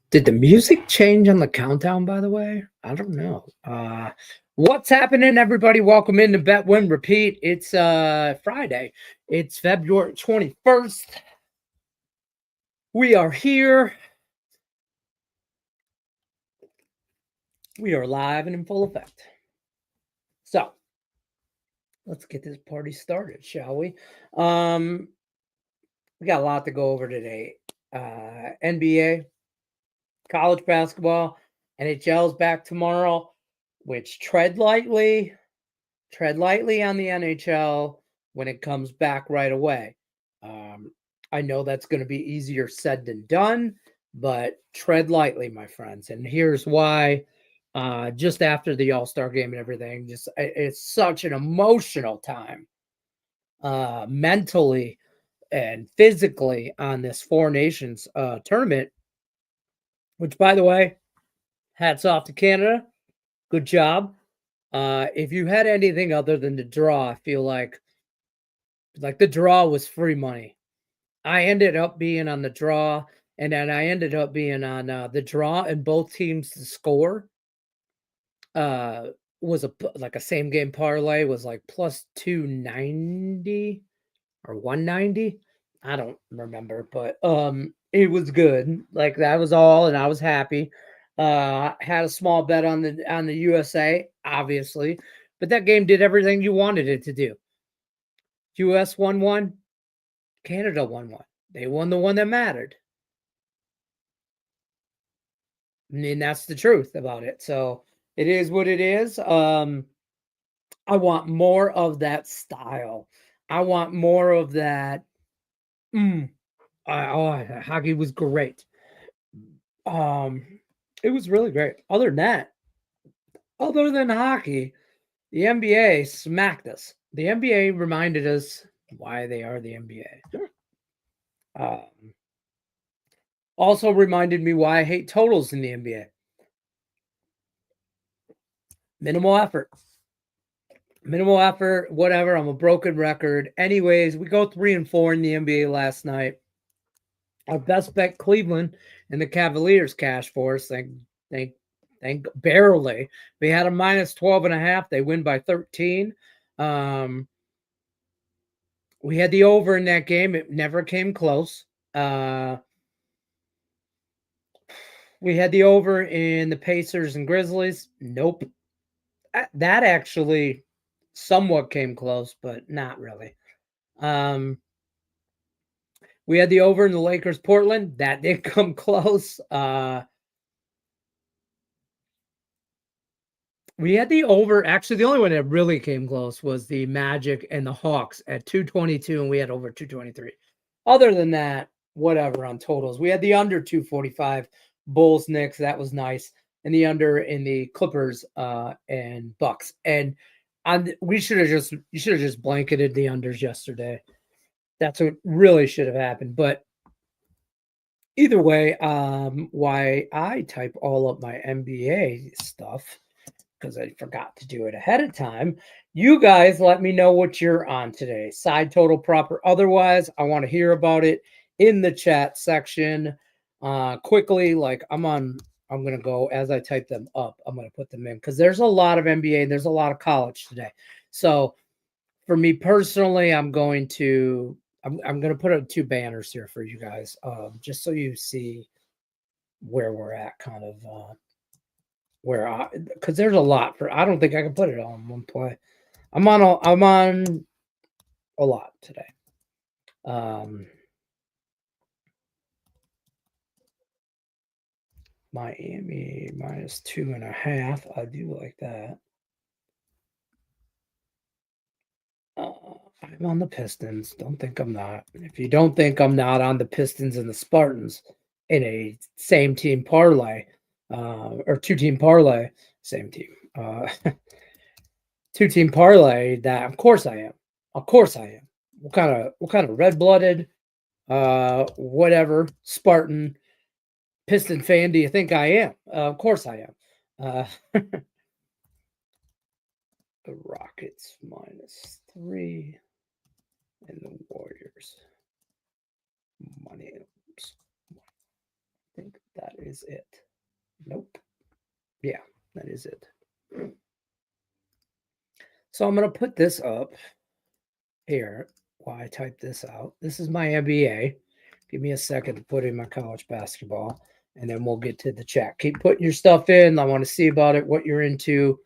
Did the music change on the countdown, by the way? I don't know. What's happening, everybody? Welcome into Bet Win Repeat. It's Friday. It's February 21st. We are here. We are live and in full effect. So let's get this party started, shall we? We got a lot to go over today. NBA, college basketball, NHL's back tomorrow, which tread lightly on the NHL when it comes back right away. I know that's going to be easier said than done, but tread lightly, my friends. And here's why. Just after the All-Star game and everything, it's such an emotional time, mentally and physically, on this Four Nations tournament. Which, by the way, hats off to Canada. Good job. If you had anything other than the draw, I feel like the draw was free money. I ended up being on the draw, and then I ended up being on the draw, and both teams to score was a same game parlay, was like plus 290 or 190. I don't remember, but it was good. Like, that was all, and I was happy. Had a small bet on the USA, obviously, but that game did everything you wanted it to do. US won one, Canada won one. They won the one that mattered. I mean, that's the truth about it. So it is what it is. I want more of that style. I want more of that. Hockey was great. It was really great. Other than hockey, the NBA smacked us. The NBA reminded us why they are the NBA. Also reminded me why I hate totals in the NBA. Minimal effort, whatever. I'm a broken record. Anyways, we go 3-4 in the NBA last night. Our best bet, Cleveland, and the Cavaliers cash for us. Thank barely. We had a minus 12.5. They win by 13. We had the over in that game. It never came close. We had the over in the Pacers and Grizzlies. Nope. That actually somewhat came close, but not really. We had the over in the Lakers Portland. That did come close. We had the over. Actually, the only one that really came close was the Magic and the Hawks at 222, and we had over 223. Other than that, whatever on totals. We had the under 245, Bulls Knicks. That was nice. And the under in the Clippers and Bucks. And you should have just blanketed the unders yesterday. That's what really should have happened. But either way, why I type all up my NBA stuff, because I forgot to do it ahead of time. You guys let me know what you're on today. Side total, proper, otherwise. I want to hear about it in the chat section. Quickly, like I'm going to go as I type them up. I'm going to put them in because there's a lot of NBA and there's a lot of college today. So for me personally, I'm going to put up two banners here for you guys, just so you see where we're at, kind of because there's a lot I don't think I can put it all in one play. I'm on a lot today. Miami minus 2.5. I do like that. I'm on the Pistons. Don't think I'm not. If you don't think I'm not on the Pistons and the Spartans in a same team parlay, or two team parlay, same team, 2-team parlay, that of course I am. What kind of red-blooded, whatever Spartan Piston fan do you think I am? Of course I am. The Rockets minus 3 and the Warriors money. I think that is is it. Nope. Yeah, that is it. So I'm going to put this up here while I type this out. This is my NBA. Give me a second to put in my college basketball, and then we'll get to the chat. Keep putting your stuff in. I want to see about it, what you're into.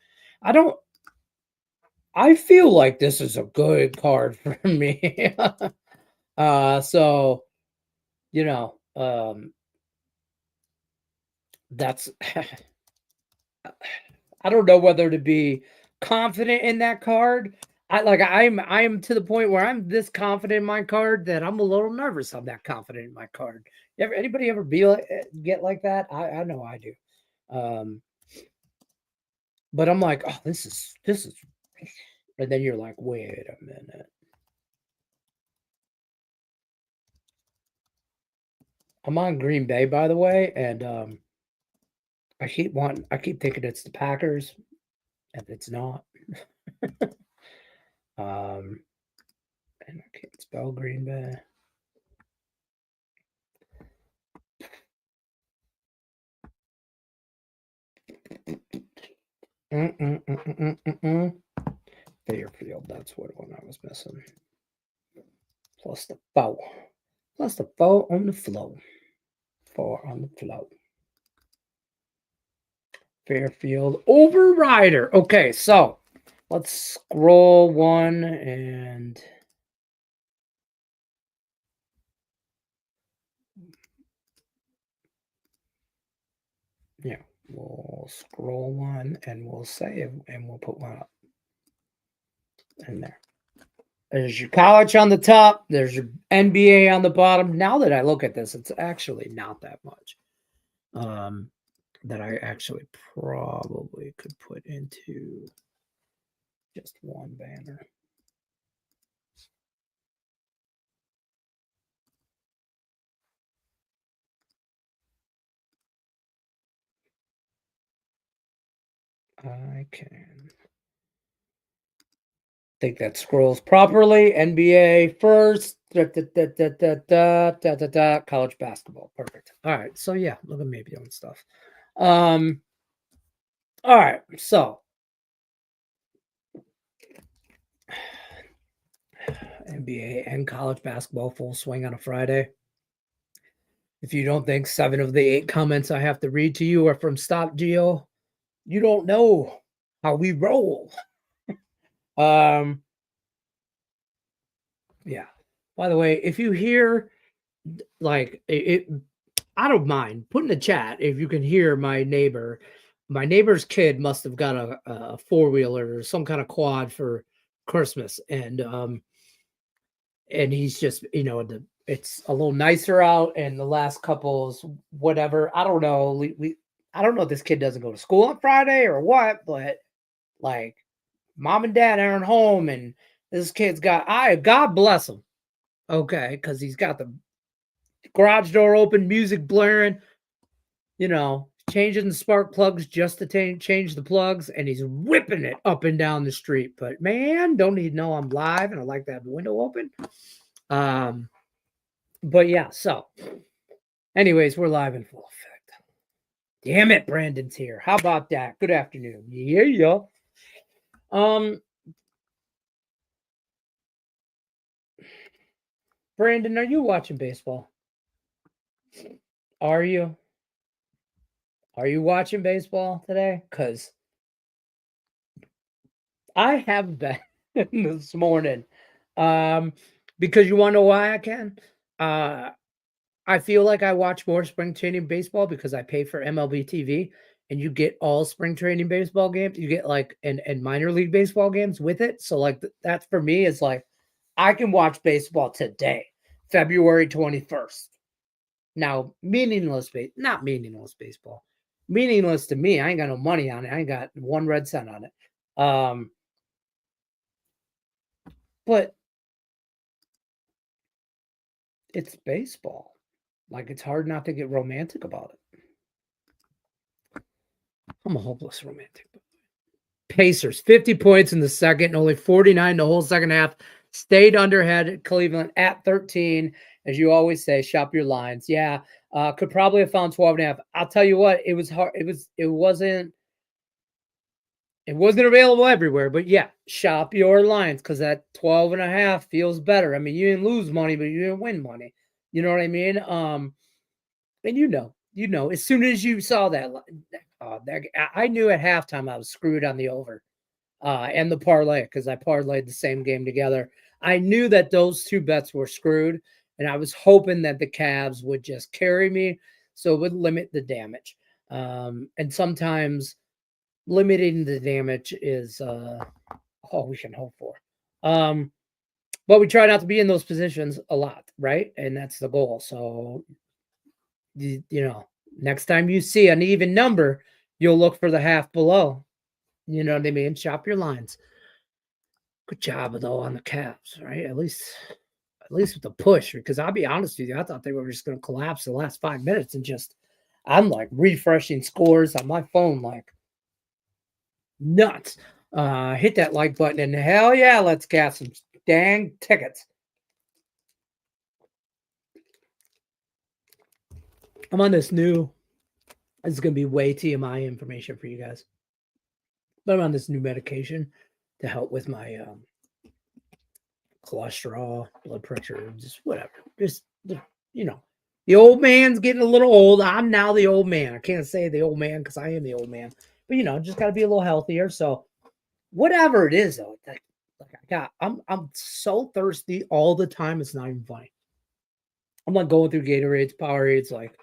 I feel like this is a good card for me. So, that's I don't know whether to be confident in that card. I'm to the point where I'm this confident in my card that I'm a little nervous I'm that confident in my card. Anybody ever get like that? I know I do. But I'm like, oh, this is, and then you're like, wait a minute. I'm on Green Bay, by the way, and I keep thinking it's the Packers, and it's not. And I can't spell Green Bay. Fairfield, that's what one I was missing. Plus the 4. Plus the 4 on the flow. 4 on the flow. Fairfield Overrider. Okay, so let's scroll one and yeah, we'll scroll one and we'll save and we'll put one up in there. There's your college on the top. There's your NBA on the bottom. Now that I look at this, it's actually not that much. That I actually probably could put into just one banner. I can think that scrolls properly. NBA first. College basketball. Perfect. All right. So yeah, look at me doing stuff. All right. So NBA and college basketball full swing on a Friday. If you don't think 7 of the 8 comments I have to read to you are from Stop Geo, you don't know how we roll. Yeah. By the way, if you hear like it, I don't mind put in the chat if you can hear my neighbor. My neighbor's kid must have got a 4-wheeler or some kind of quad for Christmas, and he's just it's a little nicer out, and the last couple's whatever. I don't know. I don't know if this kid doesn't go to school on Friday or what, but like mom and dad aren't home, and this kid's got God bless him. Okay, because he's got the garage door open, music blaring, changing the spark plugs just to change the plugs, and he's whipping it up and down the street. But man, don't he know I'm live and I like to have the window open? But yeah, so anyways, we're live in full effect. Damn it, Brandon's here. How about that? Good afternoon. Yeah. Brandon, are you watching baseball? Are you watching baseball today? Because I have been this morning. Because you want to know why I can? I feel like I watch more spring training baseball because I pay for MLB TV, and you get all spring training baseball games. You get like and minor league baseball games with it. So like that for me is like I can watch baseball today, February 21st. Now, not meaningless baseball. Meaningless to me. I ain't got no money on it. I ain't got 1 red cent on it. But it's baseball. Like, it's hard not to get romantic about it. I'm a hopeless romantic. Pacers, 50 points in the second, and only 49 the whole second half. Stayed under, had Cleveland at 13. As you always say, shop your lines. Yeah, could probably have found 12 and a half. I'll tell you what, it was hard. It wasn't available everywhere, but yeah, shop your lines because that 12 and a half feels better. I mean, you didn't lose money, but you didn't win money. You know what I mean? And as soon as you saw that, I knew at halftime I was screwed on the over and the parlay because I parlayed the same game together. I knew that those two bets were screwed, and I was hoping that the Cavs would just carry me so it would limit the damage. And sometimes limiting the damage is all we can hope for. But we try not to be in those positions a lot, right? And that's the goal. So, next time you see an even number, you'll look for the half below. You know what I mean? Shop your lines. Good job though on the Cavs, right? At least with the push, because I'll be honest with you, I thought they were just going to collapse the last 5 minutes and I'm like refreshing scores on my phone like nuts. Hit that like button and hell yeah, let's get some dang tickets. I'm on this new. This is going to be way TMI information for you guys, but I'm on this new medication to help with my cholesterol, blood pressure, just whatever. Just the old man's getting a little old. I'm now the old man. I can't say the old man because I am the old man, but just got to be a little healthier. So whatever it is, though, I'm so thirsty all the time. It's not even funny. I'm like going through Gatorades, Powerades, like.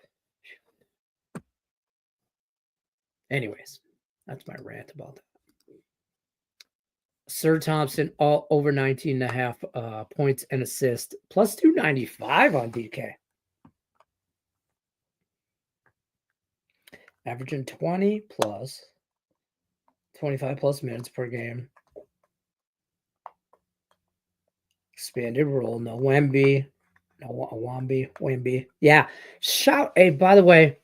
Anyways, that's my rant about that. Sir Thompson all over 19 and a half points and assist, plus 295 on DK. Averaging 20 plus, 25 plus minutes per game. Expanded role, no Wemby, no Wemby. Yeah. Hey, by the way,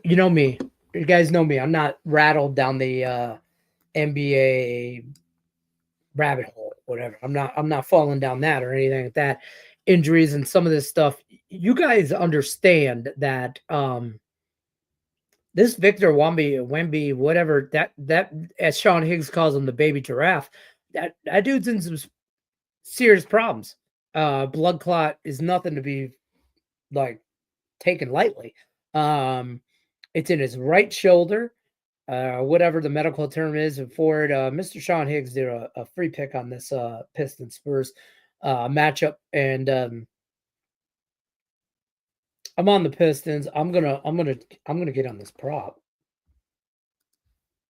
you know me. You guys know me. I'm not rattled down the NBA rabbit hole, whatever. I'm not falling down that or anything like that. Injuries and some of this stuff. You guys understand that this Victor Wemby, whatever that as Sean Higgs calls him, the baby giraffe, that dude's in some serious problems. Blood clot is nothing to be like taken lightly. It's in his right shoulder. Whatever the medical term is for it. Mr. Sean Higgs did a free pick on this Pistons Spurs matchup, and I'm on the Pistons. I'm gonna get on this prop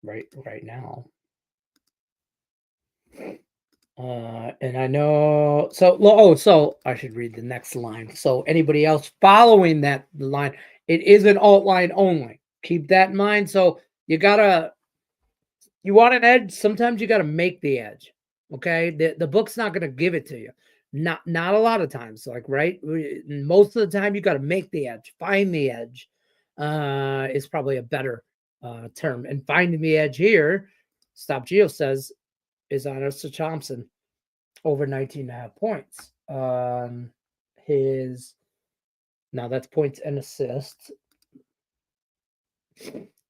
right now. And I know so I should read the next line. So anybody else following that line, it is an alt line only. Keep that in mind. So you want an edge, sometimes you gotta make the edge. Okay. The book's not gonna give it to you. Not a lot of times, like right. Most of the time you gotta make the edge, find the edge. Is probably a better term. And finding the edge here, Stop Geo says, is on Sir Thompson over 19 and a half points. Now that's points and assists.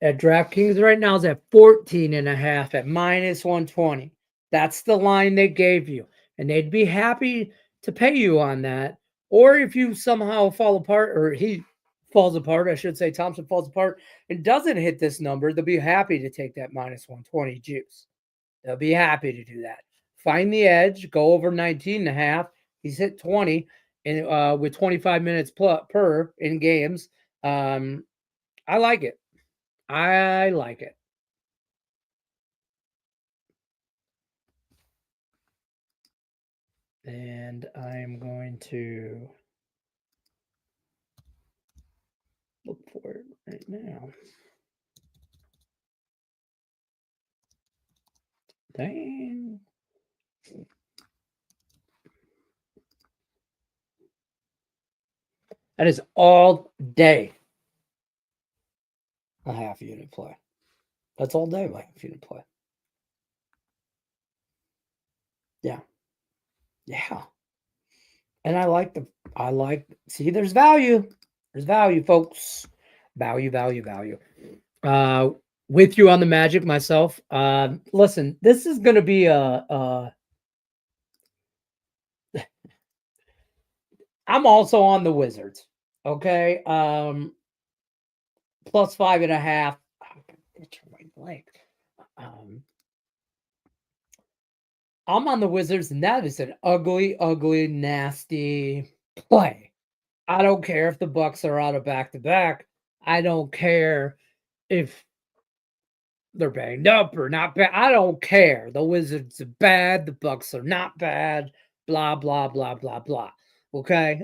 At DraftKings right now is at 14 and a half at minus 120. That's the line they gave you. And they'd be happy to pay you on that. Or if you somehow fall apart, or he falls apart, I should say Thompson falls apart and doesn't hit this number, they'll be happy to take that minus 120 juice. They'll be happy to do that. Find the edge, go over 19 and a half. He's hit 20 and with 25 minutes per in games. I like it. I like it. And I'm going to look for it right now. Dang. That is all day a half unit play. That's all day a half unit play. Yeah. Yeah. And see, there's value. There's value, folks. Value. Uh, with you on the Magic myself. Listen, this is going to be I'm also on the Wizards. Okay. Plus 5.5. I'm on the Wizards, and that is an ugly, ugly, nasty play. I don't care if the Bucks are out of back-to-back. I don't care if they're banged up or not bad. I don't care. The Wizards are bad. The Bucks are not bad. Blah, blah, blah, blah, blah. Okay.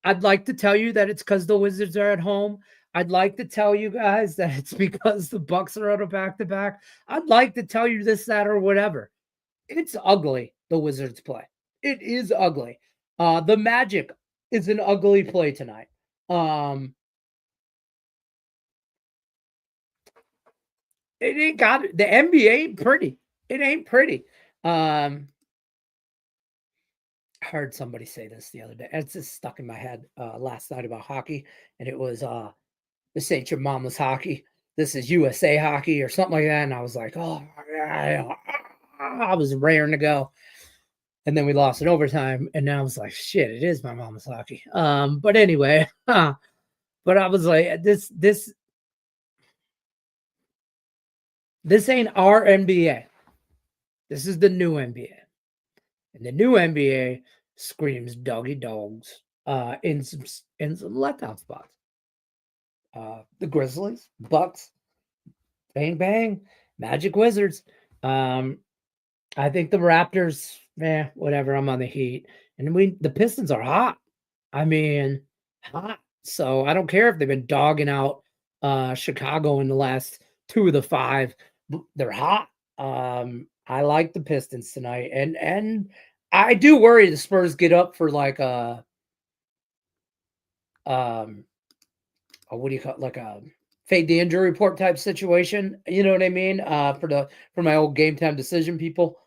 I'd like to tell you that it's because the Wizards are at home. I'd like to tell you guys that it's because the Bucks are out of back-to-back. I'd like to tell you this, that, or whatever. It's ugly, the Wizards play. It is ugly. The Magic is an ugly play tonight. It ain't got it. The NBA ain't pretty. It ain't pretty. I heard somebody say this the other day. It's just stuck in my head last night about hockey, and it was this ain't your mama's hockey. This is USA hockey or something like that. And I was like, oh, I was raring to go. And then we lost in overtime, and now I was like, shit, it is my mama's hockey. But anyway, but I was like, this ain't our NBA. This is the new NBA. And the new NBA screams doggy dogs in some letdown spots. The Grizzlies, Bucks, bang bang, Magic, Wizards. I think the Raptors, whatever. I'm on the Heat, and the Pistons are hot. I mean, hot. So I don't care if they've been dogging out Chicago in the last 2 of the 5. They're hot. I like the Pistons tonight, and I do worry the Spurs get up for like what do you call it? Like a fade the injury report type situation. You know what I mean? For my old game time decision people,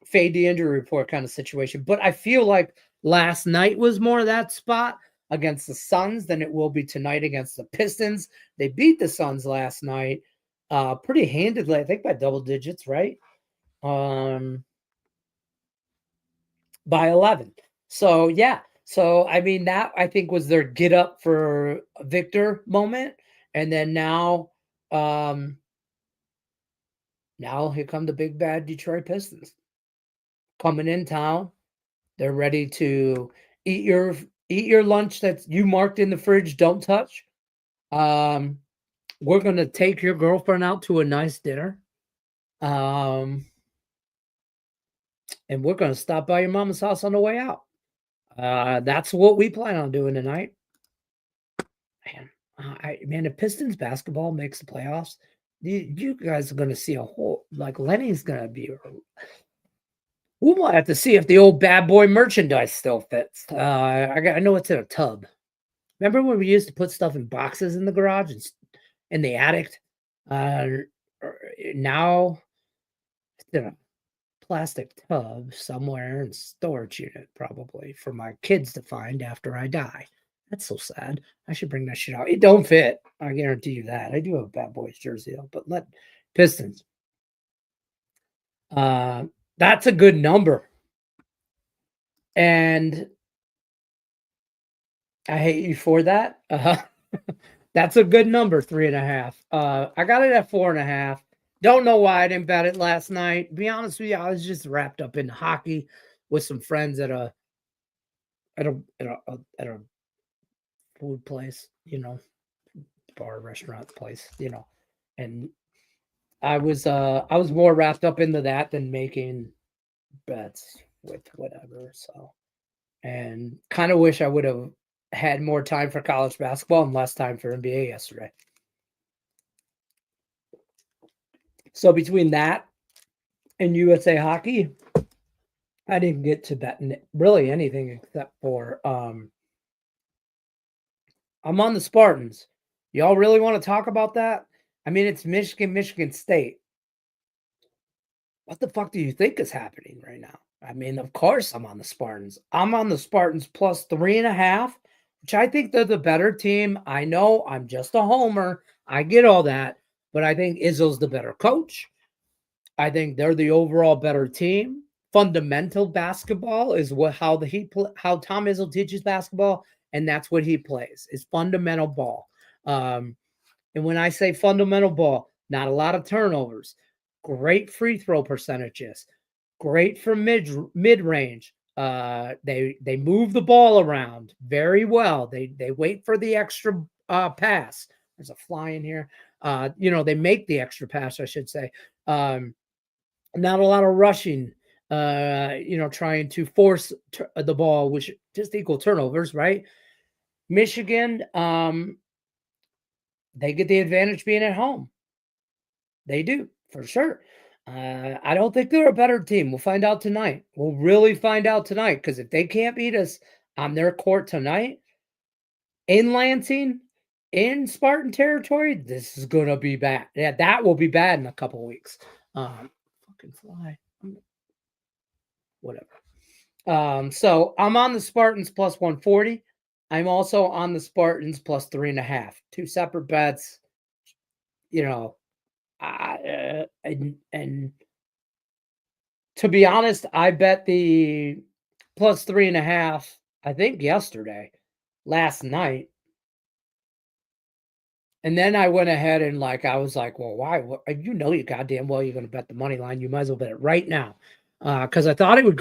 fade the injury report kind of situation. But I feel like last night was more that spot against the Suns than it will be tonight against the Pistons. They beat the Suns last night pretty handedly, I think by double digits, right? By 11. So yeah. So I mean that I think was their get up for Victor moment. And then now here come the big bad Detroit Pistons coming in town. They're ready to eat your lunch that you marked in the fridge, don't touch. We're gonna take your girlfriend out to a nice dinner. And we're gonna stop by your mama's house on the way out. That's what we plan on doing tonight. Man, if Pistons basketball makes the playoffs, you guys are going to see a whole like Lenny's going to be. We might have to see if the old bad boy merchandise still fits. I know it's in a tub. Remember when we used to put stuff in boxes in the garage and in the attic? Now it's in a plastic tub somewhere in storage unit, probably for my kids to find after I die. That's so sad. I should bring that shit out. It don't fit. I guarantee you that. I do have a Bad Boys jersey though, but Pistons. That's a good number. And I hate you for that. That's a good number, 3.5. I got it at 4.5. Don't know why I didn't bet it last night. Be honest with you, I was just wrapped up in hockey with some friends at a food place, bar, restaurant place, and I was more wrapped up into that than making bets with whatever. So, and kind of wish I would have had more time for college basketball and less time for NBA yesterday. So between that and USA hockey, I didn't get to bet really anything except for I'm on the Spartans. Y'all really want to talk about that? I mean, it's Michigan State. what the fuck do you think is happening right now? I mean, of course I'm on the Spartans. I'm on the Spartans plus 3.5, which I think they're the better team. I know I'm just a homer. I get all that, but I think Izzo's the better coach. I think they're the overall better team. Fundamental basketball is how Tom Izzo teaches basketball, and that's what he plays. Is fundamental ball. And when I say fundamental ball, not a lot of turnovers, great free throw percentages, great from mid range. They move the ball around very well. They wait for the extra pass. There's a fly in here. They make the extra pass, I should say. Not a lot of rushing. Trying to force the ball, which just equal turnovers, right? Michigan, they get the advantage being at home. They do, for sure. I don't think they're a better team. We'll find out tonight. We'll really find out tonight, because if they can't beat us on their court tonight in Lansing, in Spartan territory, this is going to be bad. Yeah, that will be bad in a couple weeks. Fucking fly. Whatever. So I'm on the Spartans plus 140. I'm also on the Spartans plus 3.5. Two separate bets. And to be honest, I bet the plus 3.5, I think yesterday, last night. And then I went ahead and I was like, well, why? You goddamn well you're going to bet the money line. You might as well bet it right now. Because I thought it would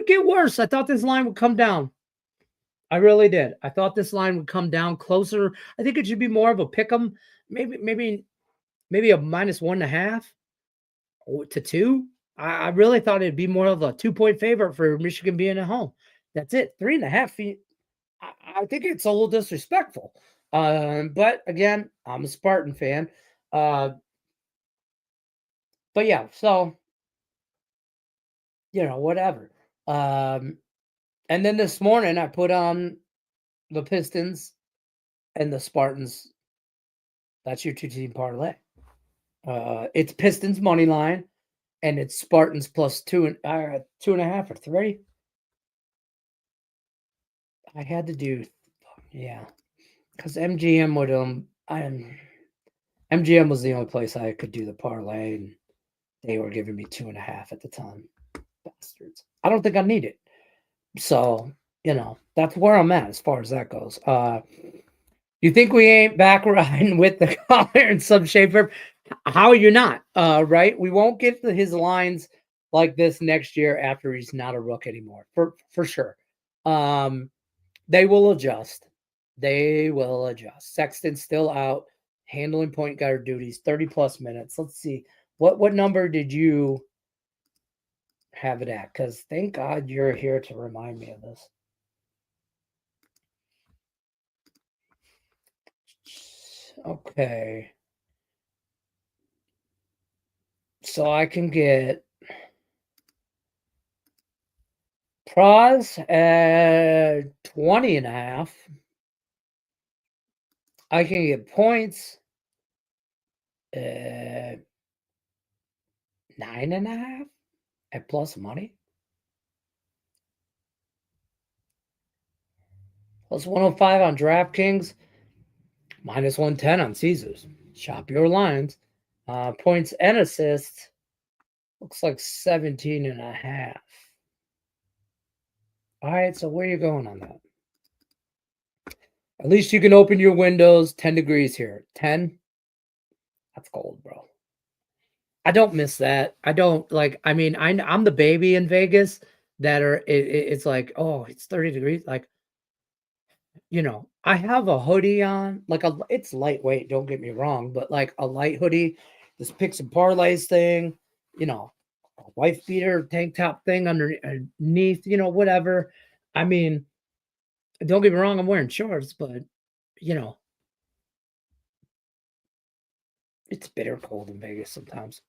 get worse. I thought this line would come down. I really did. I thought this line would come down closer. I think it should be more of a pick 'em, maybe a minus 1.5 to 2. I really thought it'd be more of a 2-point favorite for Michigan being at home. That's it. 3.5 feet. I think it's a little disrespectful. But again, I'm a Spartan fan. But yeah, so whatever. And then this morning I put on the Pistons and the Spartans. That's your 2-team parlay. It's Pistons money line, and it's Spartans plus 2.5 or 3. I had to do, yeah, because MGM would MGM was the only place I could do the parlay, and they were giving me 2.5 at the time. Bastards. I don't think I need it. So, that's where I'm at as far as that goes. You think we ain't back riding with the collar in some shape? How are you not? Right? We won't get to his lines like this next year after he's not a rook anymore. For sure. They will adjust. Sexton's still out, handling point guard duties, 30 plus minutes. Let's see. What number did you have it at? Because thank God you're here to remind me of this. Okay. So I can get Praz at 20.5. I can get points at 9.5 at plus money. Plus 105 on DraftKings. Minus 110 on Caesars. Shop your lines. Points and assists. Looks like 17.5. All right, so where are you going on that? At least you can open your windows. 10 degrees here. 10? That's cold, bro. I don't miss that. I don't I'm the baby in Vegas that it's like, oh, it's 30 degrees. I have a hoodie on, it's lightweight, don't get me wrong, but a light hoodie, this picks and parlays thing, a wife beater tank top thing underneath, whatever. I mean, don't get me wrong, I'm wearing shorts, but it's bitter cold in Vegas sometimes.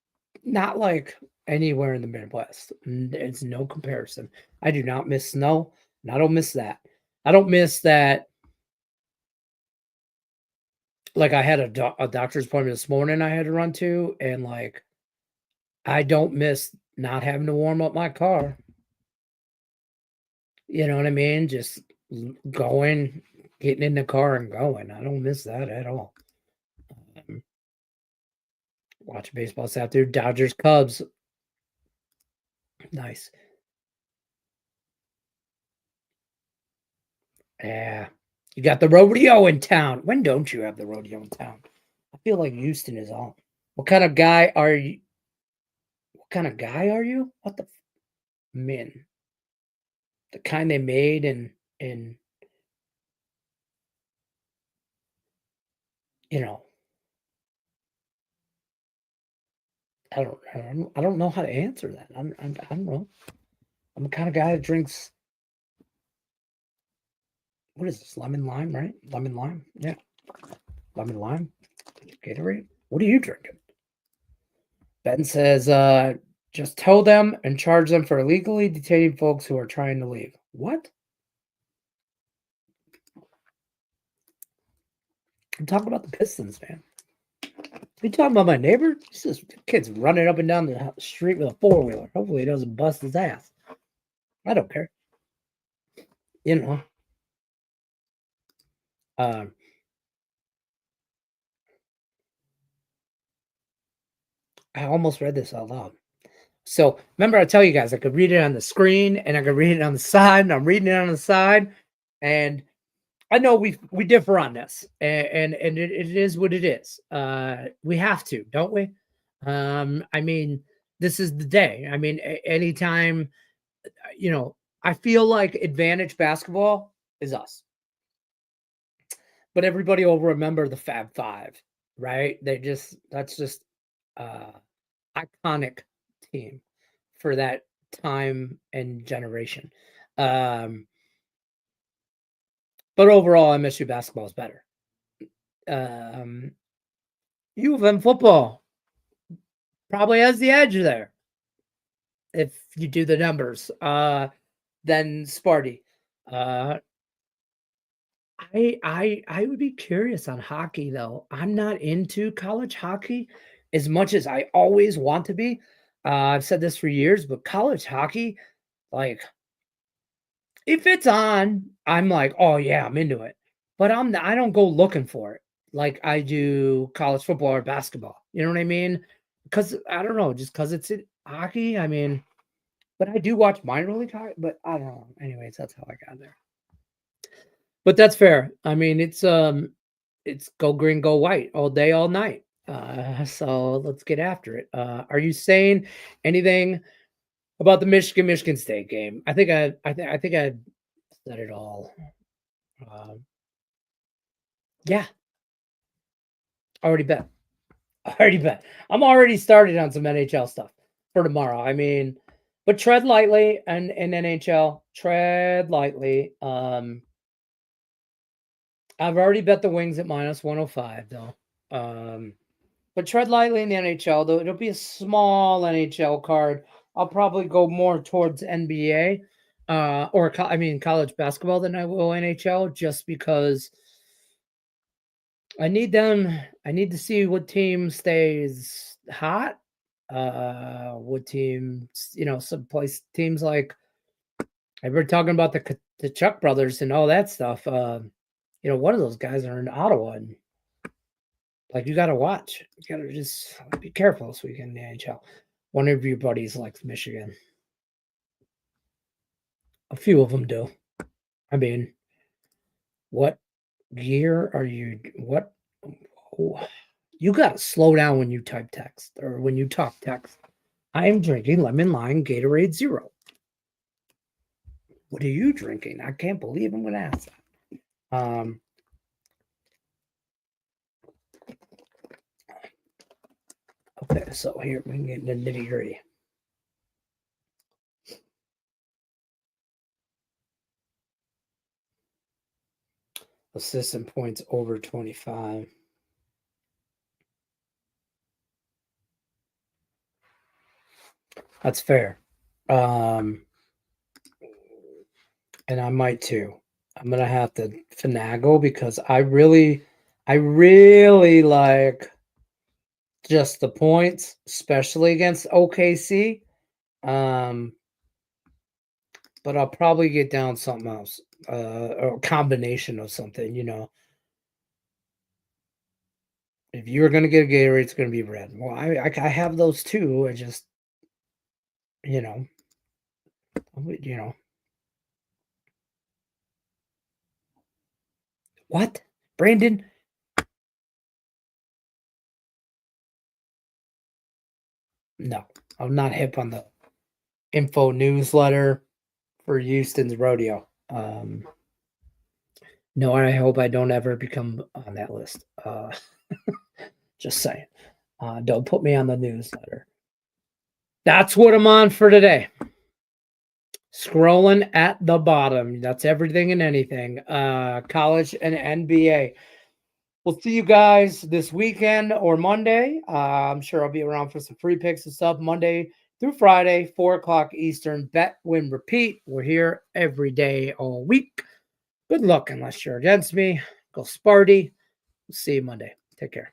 Not like anywhere in the Midwest. It's no comparison. I do not miss snow, and I don't miss that. I don't miss that. I had a doctor's appointment this morning I had to run to, and I don't miss not having to warm up my car. You know what I mean? Just going, getting in the car and going. I don't miss that at all. Um, watch baseball this afternoon. Dodgers, Cubs. Nice. Yeah. You got the rodeo in town. When don't you have the rodeo in town? I feel like Houston is on. What kind of guy are you? What kind of guy are you? What the man? The kind they made in you know, I don't know how to answer that. I don't know. I'm the kind of guy that drinks what is this? Lemon lime, right? Lemon lime? Yeah. Lemon lime. Gatorade. What are you drinking? Ben says, just tell them and charge them for illegally detaining folks who are trying to leave. What? I'm talking about the Pistons, man. You talking about my neighbor? This kid's running up and down the street with a four-wheeler. Hopefully he doesn't bust his ass. I don't care. You know. Um, I almost read this out loud. So remember, I tell you guys I could read it on the screen and I could read it on the side, and I'm reading it on the side, and I know we differ on this, and it is what it is. We have to, don't we? I mean, this is the day. I mean, anytime, you know, I feel like advantage basketball is us, but everybody will remember the Fab Five, right? That's just uh iconic team for that time and generation. Um, but overall, MSU basketball is better. Um, U of M football probably has the edge there if you do the numbers. Than Sparty. Uh, I would be curious on hockey though. I'm not into college hockey as much as I always want to be. I've said this for years, but college hockey, like if it's on, I'm like, "Oh, yeah, I'm into it." But I don't go looking for it like I do college football or basketball, you know what I mean? Because I don't know, just because it's in hockey, I mean but I do watch minor league hockey, but I don't know. Anyways, that's how I got there. But that's fair. I mean, it's go green, go white all day, all night. So let's get after it. Are you saying anything about the Michigan State game? I think I said it all. Um, yeah, already bet. Already bet. I'm already started on some NHL stuff for tomorrow. I mean, but tread lightly and in NHL, tread lightly. I've already bet the Wings at -105 though. But tread lightly in the NHL though. It'll be a small NHL card. I'll probably go more towards NBA, I mean college basketball than I will NHL, just because I need them. I need to see what team stays hot. What teams, some place teams like we're talking about the Chuck brothers and all that stuff. One of those guys are in Ottawa, and like you got to watch. You got to just be careful this weekend in the NHL. One of your buddies likes Michigan. A few of them do. I mean, what year are you? What? Oh, you got to slow down when you type text or when you talk text. I am drinking lemon lime Gatorade Zero. What are you drinking? I can't believe I'm going to ask that. Okay, so here we can get into nitty gritty. Assists and points over 25. That's fair. And I might too. I'm gonna have to finagle because I really like just the points, especially against OKC. But I'll probably get down something else, or a combination of something, If you're going to get a Gatorade, it's going to be red. Well, I have those too. I just, you know, you know, what? Brandon? No, I'm not hip on the info newsletter for Houston's rodeo. No, I hope I don't ever become on that list. Just saying. Don't put me on the newsletter. That's what I'm on for today. Scrolling at the bottom. That's everything and anything. College and NBA. We'll see you guys this weekend or Monday. I'm sure I'll be around for some free picks and stuff Monday through Friday, 4 o'clock Eastern. Bet, win, repeat. We're here every day all week. Good luck unless you're against me. Go Sparty. We'll see you Monday. Take care.